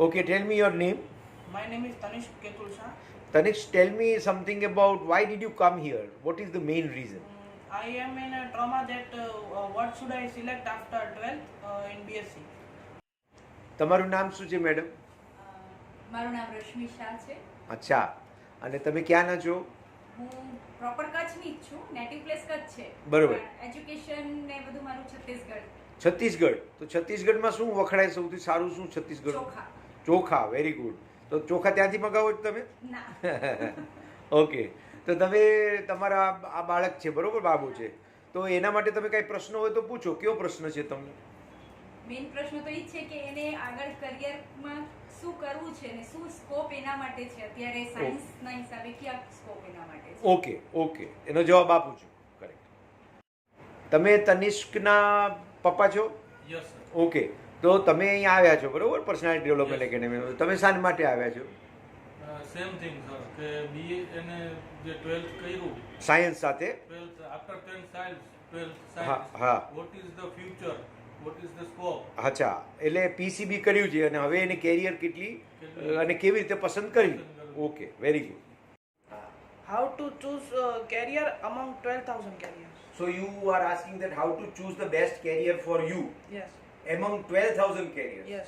Okay, tell me your name. My name is Tanishq Ketul Shah. Tanishq, tell me something about why did you come here? What is the main reason? I am in a trauma that what should I select after 12th in BSc. તમારું નામ શું છે madam? મારું નામ રશ્મિ શાહ છે. અચ્છા, અને તમે ક્યાંના છો? હું પ્રોપર કચ્છની જ છું. નેટિવ પ્લેસ કચ્છ છે. બરોબર. એજ્યુકેશન ને બધું મારું છત્તીસગઢ. છત્તીસગઢ. તો છત્તીસગઢમાં શું વખણાય સૌથી સારું શું છત્તીસગઢ? ચોખા. ચોખા, વેરી ગુડ. તો ચોખા ત્યાંથી મગાવો છો તમે? ના. ઓકે, તો તમે તમારા આ બાળક છે બરોબર, બાબુ છે, તો એના માટે તમે કઈ પ્રશ્ન હોય તો પૂછો. કયો પ્રશ્ન છે તમને? મેઇન પ્રશ્ન તો એ જ છે કે એને આગળ કરિયરમાં શું કરવું છે ને શું સ્કોપ એના માટે છે. અત્યારે સાયન્સના હિસાબે કયા સ્કોપ એના માટે છે. ઓકે ઓકે, એનો જવાબ આપું છું. કરેક્ટ. તમે તનિષ્કના પપ્પા છો? Yes sir. ઓકે, તો તમે અહીંયા આવ્યા છો બરોબર, પર્સનાલિટી ડેવલપમેન્ટ એકેડેમીમાં. તમે શાના માટે આવ્યા છો? સેમ થિંગ સર કે બીએ એને જે 12th કર્યું સાયન્સ સાથે. 12th after 10th science 12th હા સાયન્સ હા, what is the future, what is the scope. અચ્છા, એટલે પીસીબી કર્યું છે અને હવે એને કેરિયર કેટલી અને કેવી રીતે પસંદ કરવી. Okay, very good. How to choose career among 12,000 careers? So you are asking that how to choose the best career for you Yes. among 12,000 careers. Yes.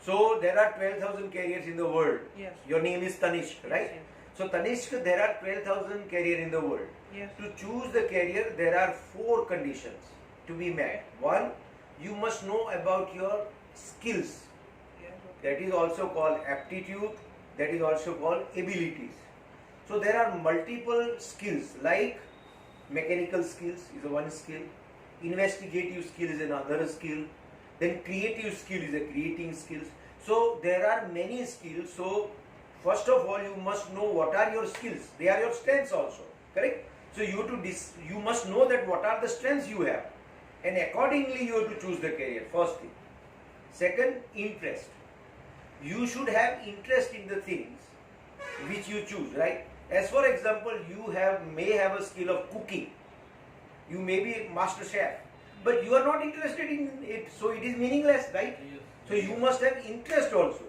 So there are 12,000 careers in the world. Yes. Your name is Tanishq, right? Yes. So Tanishq, there are 12,000 careers in the world. Yes. To choose the career, there are 4 conditions to be met. One, you must know about your skills. Yes. Okay. That is also called aptitude. That is also called abilities. So there are multiple skills like mechanical skills is one skill, investigative skill is another skill, then creative skill is a creating skills. So there are many skills. So first of all, you must know what are your skills. They are your strengths also, correct? So you have to you must know that what are the strengths you have, and accordingly you have to choose the career. First thing. Second, interest. You should have interest in the things which you choose, right? As for example, you may have a skill of cooking. You may be a master chef, but you are not interested in it, so it is meaningless, right? Yes. So you must have interest also.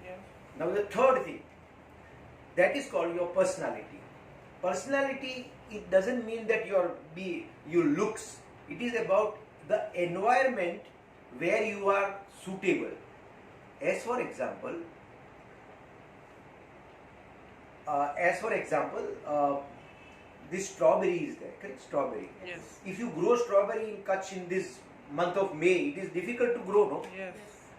Yes. Now the third thing, that is called your personality. Personality, it doesn't mean that your looks. It is about the environment where you are suitable. As for example, this strawberry is there, correct? Strawberry. Yes. If you grow strawberry in Kutch in this month of May, it is difficult to grow, no? Yes.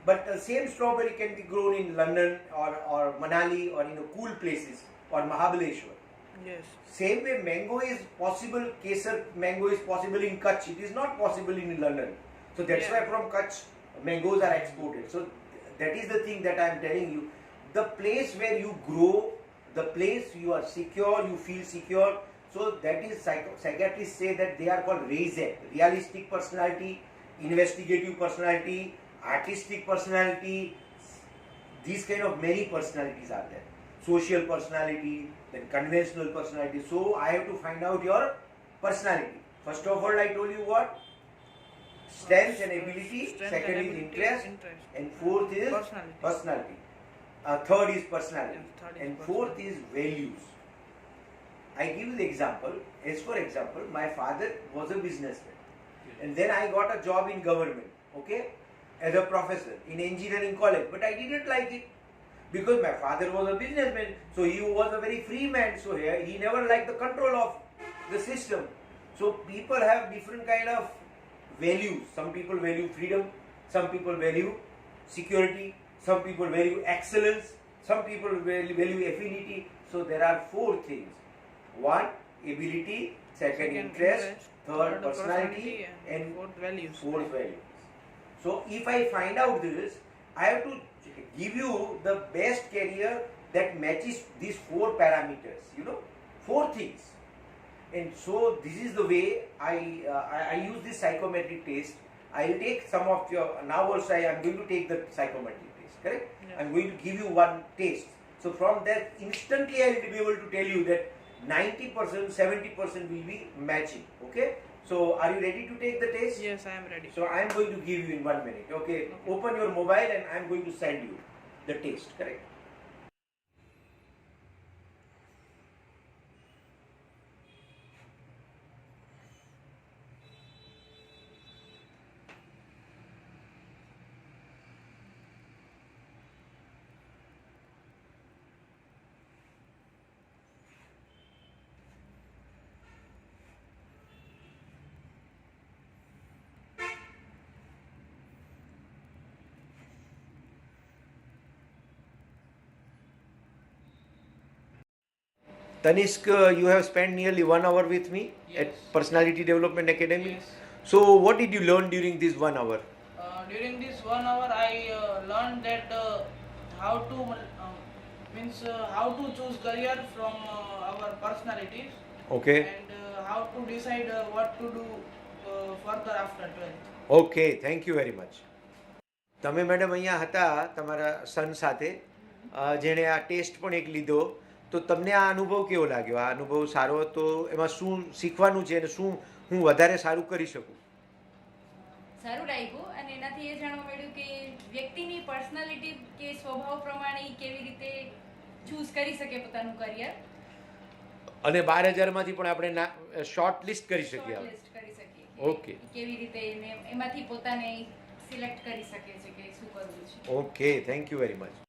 But the same strawberry can be grown in London or Manali or in cool places or Mahabaleshwar. Yes. Same way, mango is possible, Kesar mango is possible in Kutch. It is not possible in London. So that's Yeah. why from Kutch mangoes are exported. So that is the thing that I am telling you. The place where you grow, the place you are secure, you feel secure. So that is psychiatrists say that they are called RAISE, realistic personality, investigative personality, artistic personality. These kind of many personalities are there. Social personality, then conventional personality. So I have to find out your personality. First of all, I told you what? Strength and ability. Strength Second and is ability, interest. interest. And fourth is Personality. Third is personality. Yeah, third is And fourth is values. I give you the example. As for example, my father was a businessman. And then I got a job in government, okay, as a professor in engineering college. But I didn't like it because my father was a businessman. So he was a very free man. So he never liked the control of the system. So people have different kind of values. Some people value freedom. Some people value security. Some people value excellence. Some people value affinity. So there are 4 things. 1, ability. Second, interest. Third, personality. And fourth, values. fourth, values. So if I find out this, I have to give you the best career that matches these 4 parameters. 4 things. And so this is the way I use this psychometric test. I will take some of your, now also I am going to take the psychometric test, correct? Yeah. I am going to give you one test. So from that instantly I will be able to tell you that 90%, 70% will be matching, okay? So are you ready to take the test? Yes, I am ready. So I am going to give you in 1 minute, okay? Open your mobile and I am going to send you. the taste, correct? Tanishq, you have spent nearly 1 hour with me Yes. at Personality Development Academy. Yes. So, what did you learn during this 1 hour? During this 1 hour, I learned that how to how to choose career from our personalities, Okay. and how to decide what to do further after 12th. Okay, thank you very much. તમે madam અહીંયા હતા તમારા સન સાથે, જેણે આ test પણ એક લીધો, તો તમને આ અનુભવ કેવો લાગ્યો? આ અનુભવ સારો હતો? એમાં શું શીખવાનું છે અને શું હું વધારે સારું કરી શકું? સારું લાગ્યું અને એનાથી એ જાણવા મળ્યું કે વ્યક્તિની પર્સનાલિટી કે સ્વભાવ પ્રમાણે ઈ કેવી રીતે ચૂઝ કરી શકે પોતાનું કરિયર, અને 12,000માંથી પણ આપણે શોર્ટ લિસ્ટ કરી શકીએ. શોર્ટલિસ્ટ કરી શકીએ કે Okay. ઈ કેવી રીતે એને એમાંથી પોતાને સિલેક્ટ કરી શકે છે કે શું કરવું છે. Okay, thank you very much.